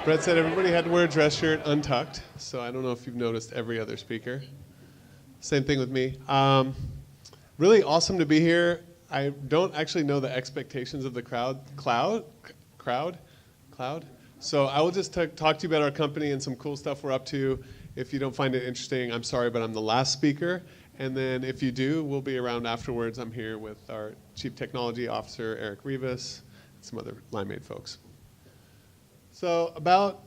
Brett said everybody had to wear a dress shirt untucked, so I don't know if you've noticed every other speaker. Same thing with me. Really awesome to be here. I don't actually know the expectations of the crowd. So I will just talk to you about our company and some cool stuff we're up to. If you don't find it interesting, I'm sorry, but I'm the last speaker. And then if you do, we'll be around afterwards. I'm here with our Chief Technology Officer, Eric Rivas, and some other Limeade folks. So about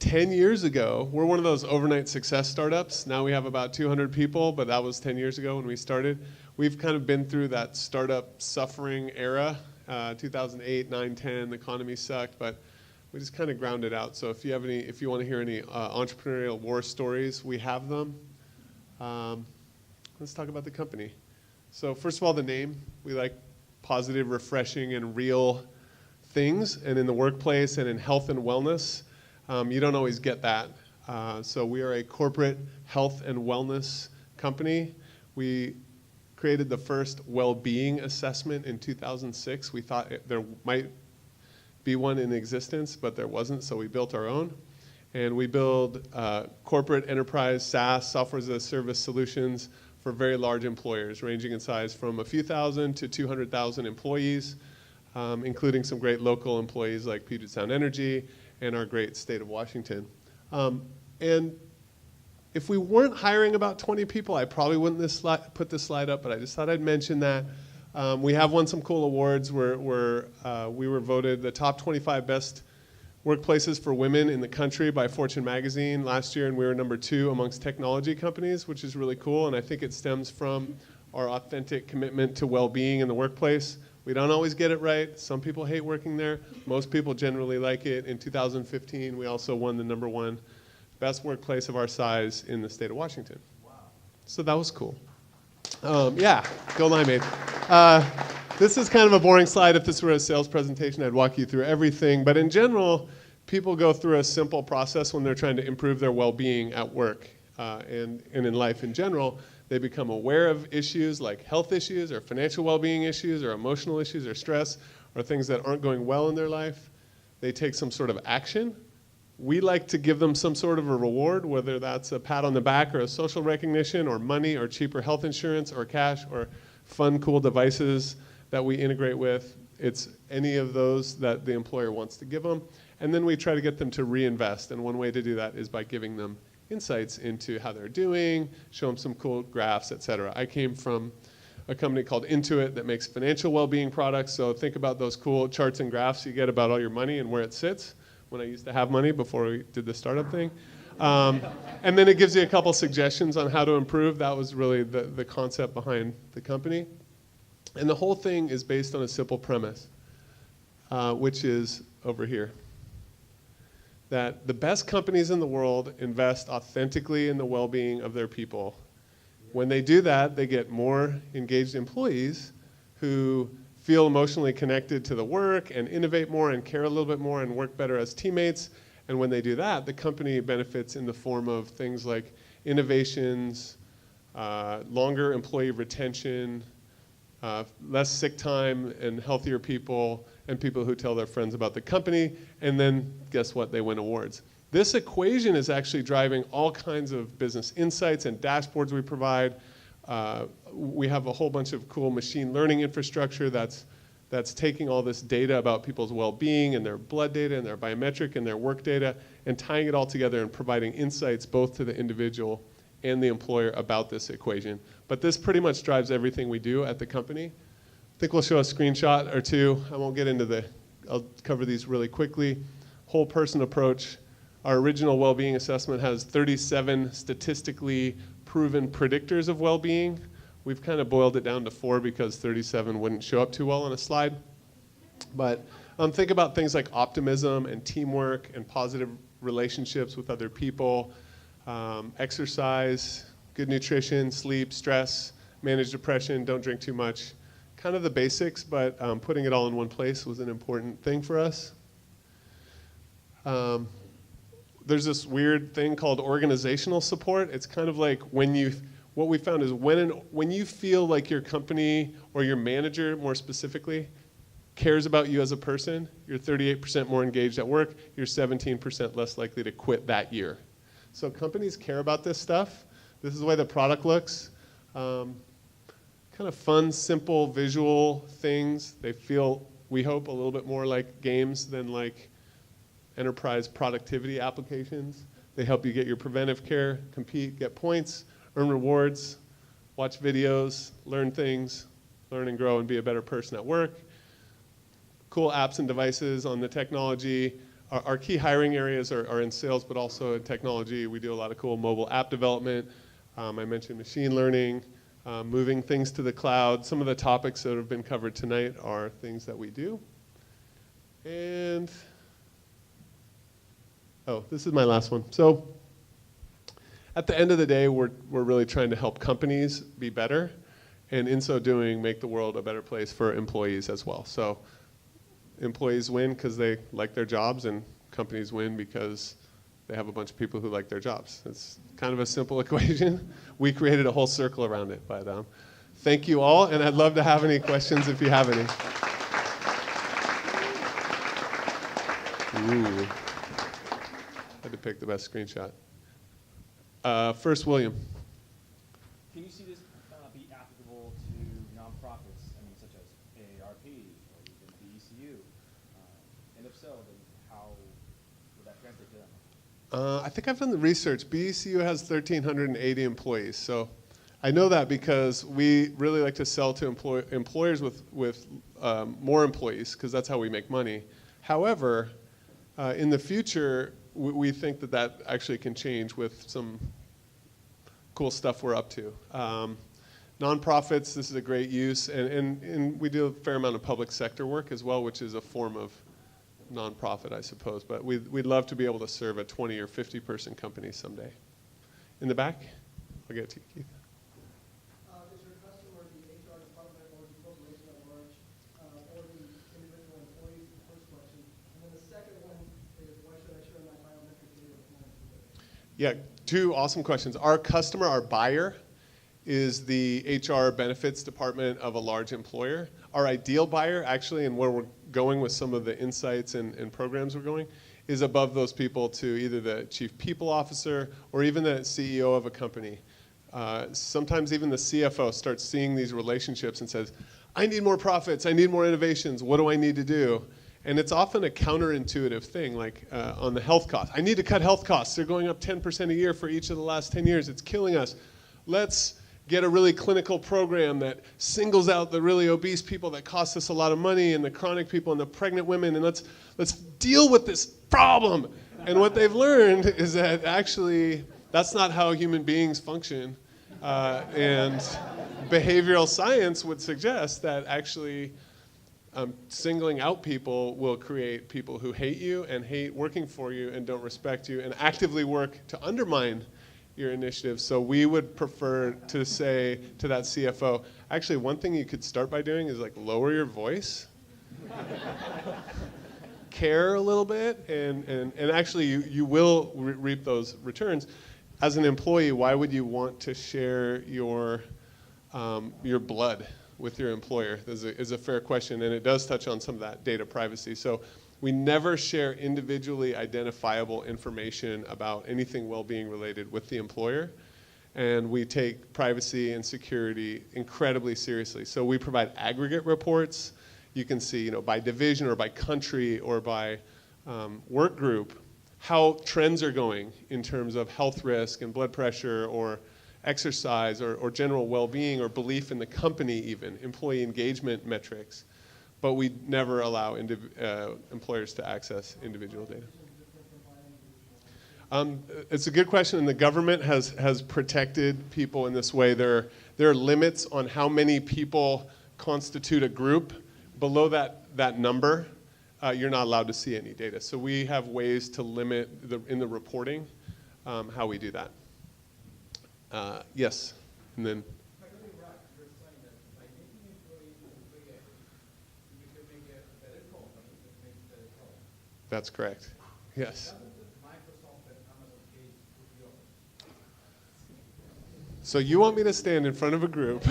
10 years ago, we're one of those overnight success startups. Now we have about 200 people, but that was 10 years ago when we started. We've kind of been through that startup suffering era, 2008, 9, 10, the economy sucked, but we just kind of grounded out. So if you want to hear any entrepreneurial war stories, we have them. Let's talk about the company. So first of all, the name. We like positive, refreshing, and real things. And in the workplace and in health and wellness, you don't always get that. So we are a corporate health and wellness company. We created the first well-being assessment in 2006. We thought there might be one in existence, but there wasn't, so we built our own. And we build corporate enterprise SaaS, software as a service solutions for very large employers, ranging in size from a few thousand to 200,000 employees, including some great local employees like Puget Sound Energy and our great state of Washington. And if we weren't hiring about 20 people, I probably wouldn't put this slide up, but I just thought I'd mention that. We have won some cool awards. We were voted the top 25 best workplaces for women in the country by Fortune magazine last year, and we were number 2 amongst technology companies, which is really cool, and I think it stems from our authentic commitment to well-being in the workplace. We don't always get it right. Some people hate working there. Most people generally like it. In 2015, we also won the number 1 best workplace of our size in the state of Washington. Wow. So that was cool. Yeah, go Limeade. This is kind of a boring slide. If this were a sales presentation, I'd walk you through everything. But in general, people go through a simple process when they're trying to improve their well-being at work and in life in general. They become aware of issues like health issues or financial well-being issues or emotional issues or stress or things that aren't going well in their life. They take some sort of action. We like to give them some sort of a reward, whether that's a pat on the back or a social recognition or money or cheaper health insurance or cash or fun, cool devices that we integrate with. It's any of those that the employer wants to give them. And then we try to get them to reinvest. And one way to do that is by giving them insights into how they're doing, show them some cool graphs, et cetera. I came from a company called Intuit that makes financial well-being products. So think about those cool charts and graphs you get about all your money and where it sits. When I used to have money before we did the startup thing. And then it gives you a couple suggestions on how to improve. That was really the concept behind the company. And the whole thing is based on a simple premise, which is over here. That the best companies in the world invest authentically in the well-being of their people. When they do that, they get more engaged employees who feel emotionally connected to the work and innovate more and care a little bit more and work better as teammates. And when they do that, the company benefits in the form of things like innovations, longer employee retention, less sick time and healthier people, and people who tell their friends about the company, and then guess what? They win awards. This equation is actually driving all kinds of business insights and dashboards we provide. We have a whole bunch of cool machine learning infrastructure that's taking all this data about people's well-being and their blood data and their biometric and their work data and tying it all together and providing insights both to the individual and the employer about this equation. But this pretty much drives everything we do at the company. I think we'll show a screenshot or two. I won't get into I'll cover these really quickly. Whole person approach. Our original well-being assessment has 37 statistically proven predictors of well-being. We've kind of boiled it down to 4 because 37 wouldn't show up too well on a slide. But think about things like optimism and teamwork and positive relationships with other people, exercise, good nutrition, sleep, stress, manage depression, don't drink too much. Kind of the basics, but putting it all in one place was an important thing for us. There's this weird thing called organizational support. It's kind of like what we found is when you feel like your company or your manager more specifically cares about you as a person, you're 38% more engaged at work, you're 17% less likely to quit that year. So companies care about this stuff. This is the way the product looks. Kind of fun, simple, visual things. They feel, we hope, a little bit more like games than like enterprise productivity applications. They help you get your preventive care, compete, get points, earn rewards, watch videos, learn things, learn and grow and be a better person at work. Cool apps and devices on the technology. Our key hiring areas are in sales, but also in technology. We do a lot of cool mobile app development. I mentioned machine learning, moving things to the cloud. Some of the topics that have been covered tonight are things that we do. And, oh, this is my last one. So at the end of the day, we're really trying to help companies be better, and in so doing, make the world a better place for employees as well. So employees win because they like their jobs, and companies win because they have a bunch of people who like their jobs. It's kind of a simple equation. We created a whole circle around it, but thank you all, and I'd love to have any questions if you have any. Ooh. Had to pick the best screenshot. First, William. Can you see this be applicable to nonprofits, such as AARP or even the ECU? And if so, then how would that translate to them? I think I've done the research. BECU has 1,380 employees. So I know that because we really like to sell to employers with more employees, because that's how we make money. However, in the future, we think that actually can change with some cool stuff we're up to. Nonprofits, this is a great use, and we do a fair amount of public sector work as well, which is a form of nonprofit, I suppose. But we'd love to be able to serve a 20 or 50 person company someday. In the back, I'll get to you, Keith. Is your customer the HR department or the corporation at large, or the individual employees? The first question. And then the second one is, why should I share my biometric data with my employees? Yeah, two awesome questions. Our customer, our buyer, is the HR benefits department of a large employer. Our ideal buyer, actually, and where we're going with some of the insights and programs we're going, is above those people to either the chief people officer or even the CEO of a company. Sometimes even the CFO starts seeing these relationships and says, I need more profits, I need more innovations, what do I need to do? And it's often a counterintuitive thing, like on the health costs. I need to cut health costs. They're going up 10% a year for each of the last 10 years. It's killing us. Let's get a really clinical program that singles out the really obese people that cost us a lot of money, and the chronic people and the pregnant women, and let's deal with this problem. And what they've learned is that actually that's not how human beings function. And behavioral science would suggest that actually singling out people will create people who hate you and hate working for you and don't respect you and actively work to undermine your initiative. So we would prefer to say to that CFO, actually one thing you could start by doing is like lower your voice, care a little bit, and actually you will reap those returns. As an employee, why would you want to share your blood with your employer is a fair question, and it does touch on some of that data privacy. So we never share individually identifiable information about anything well-being related with the employer, and we take privacy and security incredibly seriously. So we provide aggregate reports. You can see, by division or by country or by work group, how trends are going in terms of health risk and blood pressure or exercise or general well-being or belief in the company, even employee engagement metrics. But we never allow employers to access individual data. It's a good question, and the government has protected people in this way. There are limits on how many people constitute a group. Below that number, you're not allowed to see any data. So we have ways to limit in the reporting how we do that. Yes, and then. That's correct. Yes. So you want me to stand in front of a group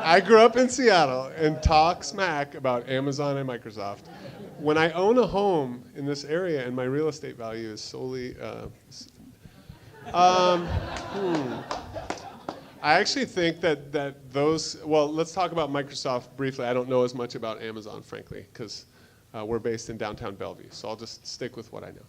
I grew up in Seattle and talk smack about Amazon and Microsoft. When I own a home in this area and my real estate value is solely, I actually think that those, well, let's talk about Microsoft briefly. I don't know as much about Amazon, frankly, because we're based in downtown Bellevue, so I'll just stick with what I know.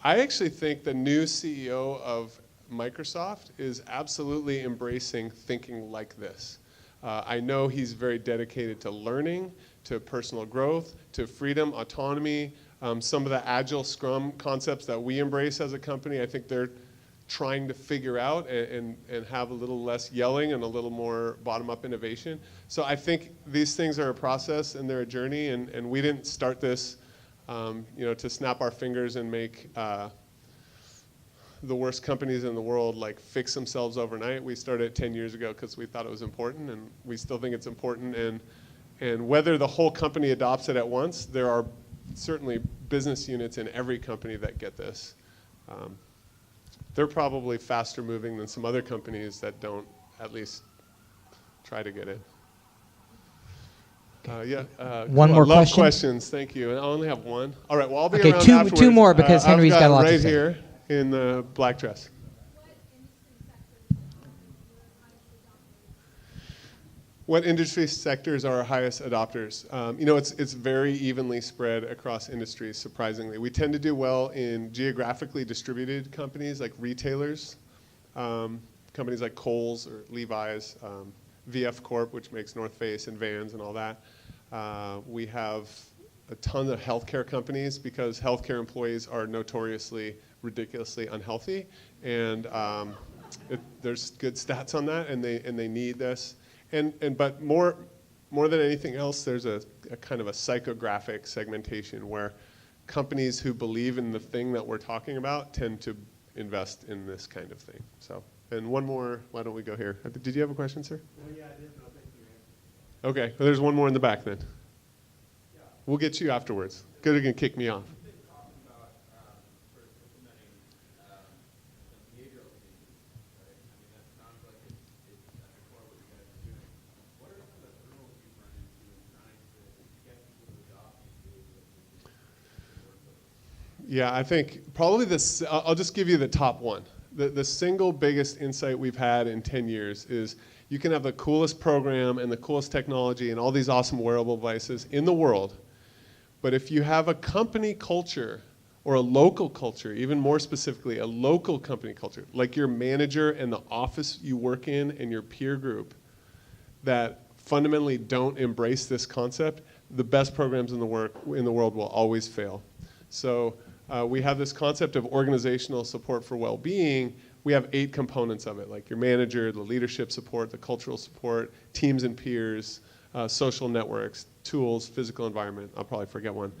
I actually think the new CEO of Microsoft is absolutely embracing thinking like this. I know he's very dedicated to learning, to personal growth, to freedom, autonomy, some of the agile Scrum concepts that we embrace as a company. I think they're trying to figure out and have a little less yelling and a little more bottom-up innovation. So I think these things are a process and they're a journey, and we didn't start this to snap our fingers and make the worst companies in the world like fix themselves overnight. We started 10 years ago because we thought it was important, and we still think it's important. And whether the whole company adopts it at once, there are certainly business units in every company that get this. They're probably faster moving than some other companies that don't at least try to get it. One more love question. questions. Thank you. And I only have one. All right. Well, I'll be Okay, around two afterwards. more because Henry's got a lot to right say. here in the black dress. What industry sectors are our highest adopters? It's very evenly spread across industries, surprisingly. We tend to do well in geographically distributed companies like retailers, companies like Kohl's or Levi's, VF Corp, which makes North Face and Vans and all that. We have a ton of healthcare companies because healthcare employees are notoriously ridiculously unhealthy, and there's good stats on that, and they need this. But more than anything else, there's a kind of a psychographic segmentation where companies who believe in the thing that we're talking about tend to invest in this kind of thing. So, and one more. Why don't we go here? Did you have a question, sir? Well, yeah, I did, but I think you answered. Okay. Well, there's one more in the back then. Yeah. We'll get you afterwards. Good, you can kick me off. Yeah, I think probably this, I'll just give you the top one. The single biggest insight we've had in 10 years is you can have the coolest program and the coolest technology and all these awesome wearable devices in the world, but if you have a company culture or a local culture, even more specifically, a local company culture, like your manager and the office you work in and your peer group that fundamentally don't embrace this concept, the best programs in the world will always fail. So we have this concept of organizational support for well-being. We have 8 components of it, like your manager, the leadership support, the cultural support, teams and peers, social networks, tools, physical environment. I'll probably forget one.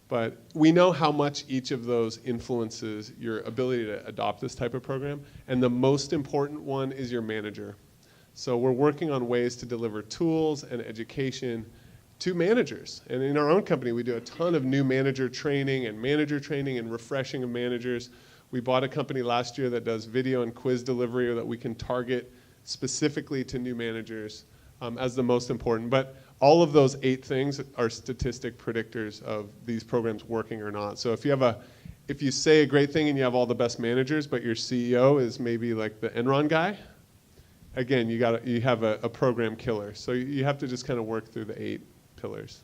But we know how much each of those influences your ability to adopt this type of program. And the most important one is your manager. So we're working on ways to deliver tools and education to managers. And in our own company, we do a ton of new manager training and refreshing of managers. We bought a company last year that does video and quiz delivery that we can target specifically to new managers as the most important. But all of those 8 things are statistic predictors of these programs working or not. So if you say a great thing and you have all the best managers, but your CEO is maybe like the Enron guy, again, you have a program killer. So you have to just kind of work through the 8 pillars.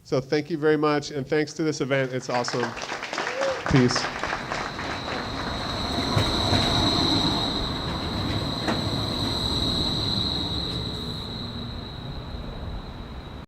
So thank you very much, and thanks to this event. It's awesome. Peace.